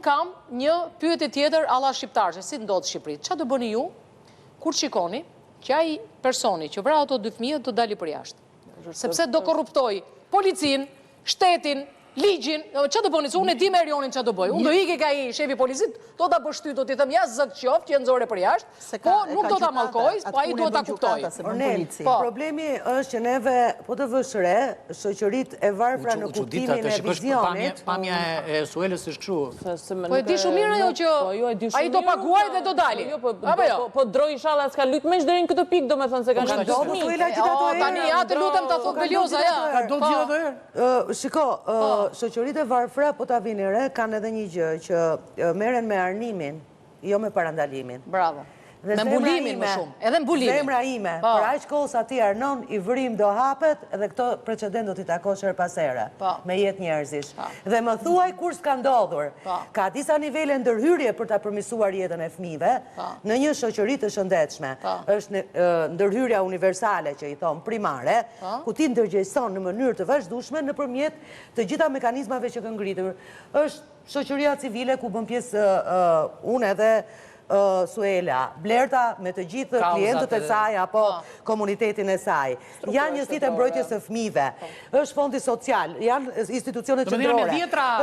kam një pyetje tjetër alla shqiptarë, si ndodh Shqipëri. Çfarë do bëni ju kur shikoni që ai personi që vrau ato 2 fëmijë do dali për jashtë? Sepse do korruptoj policin, shtetin, ligjin, që do bëni, se unë e di me Erionin që do bëj. Unë do ike ka i shefi policit, do ta bështy, do t'i thëm jasë zëk qoftë që nëzore për jashtë, po nuk do ta malkoj, po a i do ta kuptoj. Problemi është që neve, po të vëshre, shoqërit e varfra në kuptimin e vizionit. Pamja e Suelës është kështu. Po e di shumë mirë jo që a i do paguaj dhe do dali. Po droj shala s'ka lutë me shderin këtë pikë, do me thënë se ka shumë. Tani ja të lutem ta thot Belioza, ja. Do t'gjë dhe herë. Shiko, shoqëritë e varfra, po ta vini re, kanë edhe një gjë që merren me arnimin, jo me parandalimin. Bravo. Me mbulimin më shumë, edhe mbulimin. Zemra ime, për aq kohë sa ti arnon, i vrim do hapet, edhe këto precedent do t'i takosh her pas here, me jetë njerëzish. Dhe më thuaj kur s'ka ndodhur. Ka disa nivele ndërhyrje për ta përmirësuar jetën e fëmijëve në një shoqëri të shëndetshme. Është ndërhyrja universale që i thon primare, ku ti ndërgjegjëson në mënyrë të vazhdueshme nëpërmjet të gjitha mekanizmave që kanë ngritur. Është shoqëria civile ku bën pjesë unë edhe Suela, Blerta me të gjithë klientët e saj apo komunitetin e saj. Janë njësitë e mbrojtjes së fëmijëve. Është fondi social, janë institucionet qendrore.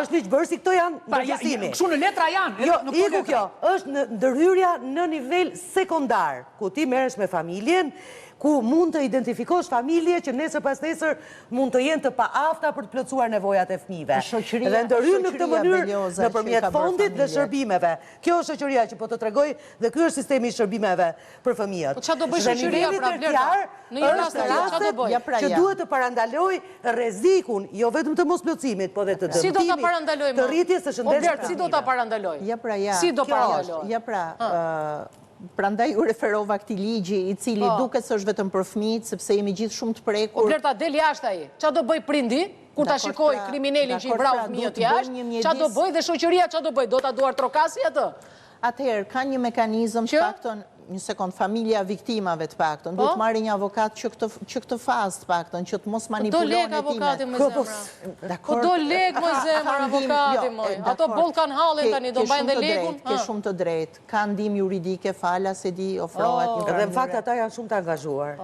Është ligjbërësi, këto janë ndërgjegjësimi. Kështu në letra janë. Jo, iku kjo, është ndërhyrja në nivel sekondar, ku ti merresh me familjen, ku mund të identifikosh familje që nesër pas nesër mund të jenë të paafta për të plotësuar nevojat e fëmijëve. Dhe ndërhyjnë në këtë mënyrë nëpërmjet fondit dhe shërbimeve. Kjo është shoqëria që po të tregoj dhe ky është sistemi i shërbimeve për fëmijët. Po çfarë do bëj shoqëria pra Blerta? Në një rast çfarë do bëj? Që duhet të parandaloj rrezikun, jo vetëm të mosplotësimit, por edhe të dëmtimit. Si do ta parandaloj? Të rritjes së shëndetshme. Si do ta parandaloj? Ja pra ja. Si do parandaloj? Ja pra, prandaj u referova këtij ligji i cili duket se është vetëm për fëmijët, sepse jemi gjithë shumë të prekur. O Blerta, del jashtë ai. Çfarë do bëj prindi kur ta shikoj kriminalin që i vrau fëmijët jashtë? Çfarë do bëj dhe shoqëria çfarë do bëj? Do ta duar trokasi atë? Atëherë ka një mekanizëm të paktën, një sekond, familja viktimave të paktën, duhet marrë një avokat që këtë fazë të paktën, që të mos manipulon e time. Do lek avokati më zemra. Po do lek më zemra avokati më. Ato boll kanë hallen tani, do mbajnë dhe lekun. Ke shumë të drejtë, ka ndihmë juridike, falas e di, ofrohet një Dhe në fakt ata janë shumë të angazhuar.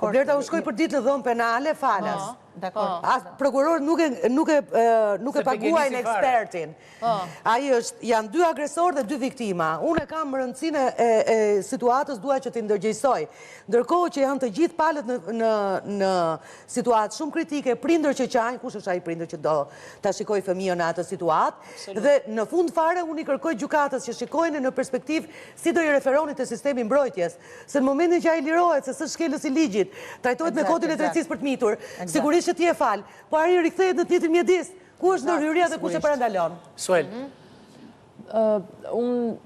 Blerta u shkoi për ditë në dhomë penale, falas. Prokuror nuk e paguajnë ekspertin. Janë 2 agresor dhe 2 viktima. Unë e kam rëndësinë e situatës, dua që t'i ndërgjegjësoj. Ndërkohë që janë të gjithë palët në situatë shumë kritike, prindër që qajnë, kush është ai prindër që do ta shikojë fëmijën në atë situatë, dhe në fund fare unë i kërkoj gjykatës që shikojnë në perspektivë si do i referoni te sistemi mbrojtjes, se në momentin që ai lirohet se s'është shkelës i ligjit, trajtohet me kodin e drejtësisë për të mitur, sigurisht që ti e fal, po ai rikthehet në të njëjtin mjedis. Ku është ndërhyrja dhe kush e parandalon? Suel. Unë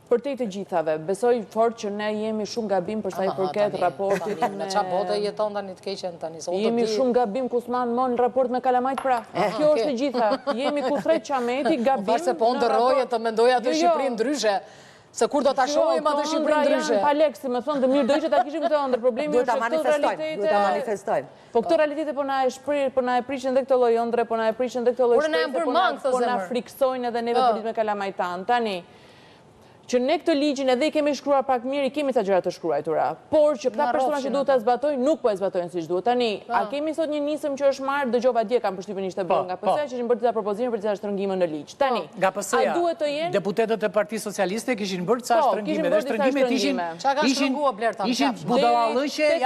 për të gjithave, besoj fort që ne jemi shumë gabim për sa i përket raportit me çfarë bote jeton tani të keqen tani. Jemi shumë gabim Kusman në raport me Kalamajt pra. Kjo është e gjitha. Jemi kuthrejt Qameti, gabim. Varse po ndërroje të mendoja të Shqipërinë ndryshe. Se kur do ta shohim atë Shqipërinë ndryshe. Pa lekë, si më thonë, dhe mirë do ishte ta kishim këtë ëndër. Problemi është këto realitete. Duhet ta manifestojnë. Po këto realitete po na e prishin dhe këtë lloj ëndre, po na e prishin dhe këtë lloj shpese, po na friksojnë edhe neve për ditë me Kalamajtan. Tani që ne këtë ligjin edhe i kemi shkruar pak mirë, i kemi sa gjëra të shkruara, por që këta persona që duhet ta zbatojnë nuk po e zbatojnë siç duhet. Tani, a kemi sot një nisëm që është marrë, dëgjova dje kam përshtypjen ishte bërë nga PS-ja që ishin bërë disa propozime për disa shtrëngime në ligj. Tani, a duhet të jenë deputetët e Partisë Socialiste kishin bërë disa shtrëngime dhe shtrëngimet ishin budallëqe